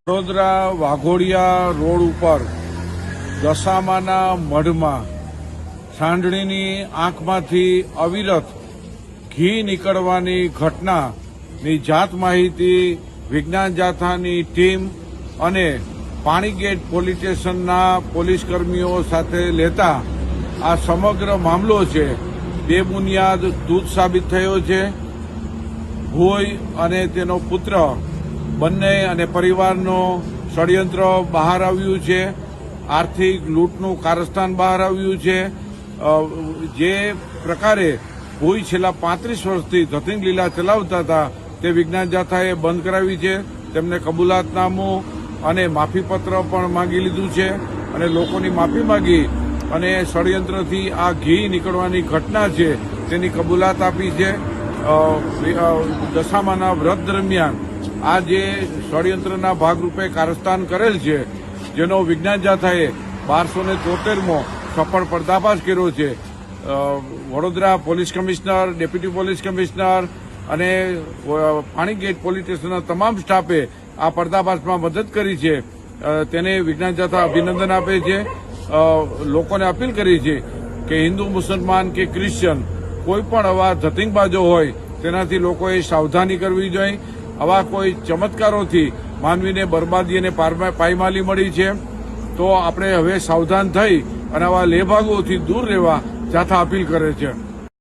Vadodara Waghodia road ઉપર દશામાના મઢમાં સાંઢણીની આંખમાંથી અવિરત ઘી નીકળવાની ઘટનાની જાત માહિતી વિજ્ઞાન જાથાની ટીમ અને પાણીગેટ પોલીસ સ્ટેશનના પોલીસ કર્મીઓ સાથે લેતા આ સમગ્ર મામલો છે બેબુનિયાદ દૂધ સાબિત થયો છે. ભોય અને તેનો પુત્ર બંને અને પરિવારનો ષડયંત્ર બહાર આવ્યું છે. આર્થિક લૂંટનું કારસ્તાન બહાર આવ્યું છે. જે પ્રકારે ભોય છેલ્લા 35 વર્ષથી ધતિંગ લીલા ચલાવતા હતા તે વિજ્ઞાન જાથાએ બંધ કરાવી છે. તેમને કબૂલાતનામું અને માફીપત્ર પણ માંગી લીધું છે અને લોકોની માફી માંગી અને ષડયંત્રથી આ ઘી નીકળવાની ઘટના છે તેની કબૂલાત આપી છે. દશામાના વ્રત દરમિયાન આ જે ષડયંત્રના ભાગરૂપે કારસ્તાન કરેલ છે જેનો વિજ્ઞાન જાથાએ 1273મો સફળ પર્દાફાશ કર્યો છે. Vadodara police commissioner, deputy police commissioner અને પાણીગેટ પોલીસ સ્ટેશનના તમામ સ્ટાફે આ પર્દાફાશમાં મદદ કરી છે. તેને વિજ્ઞાન જાથા અભિનંદન આપે છે. લોકોને અપીલ કરી છે કે હિન્દુ, મુસલમાન કે ક્રિશ્ચિયન કોઈ પણ આવા ધતિંગબાજો હોય તેનાથી લોકોએ સાવધાની કરવી જોઈએ. આવા કોઈ ચમત્કારોથી માનવીને બરબાદી અને પાયમાલી મળી છે તો આપણે હવે સાવધાન થઈ અને આવા લેભાગોથી દૂર રહેવા જાથા અપીલ કરે છે.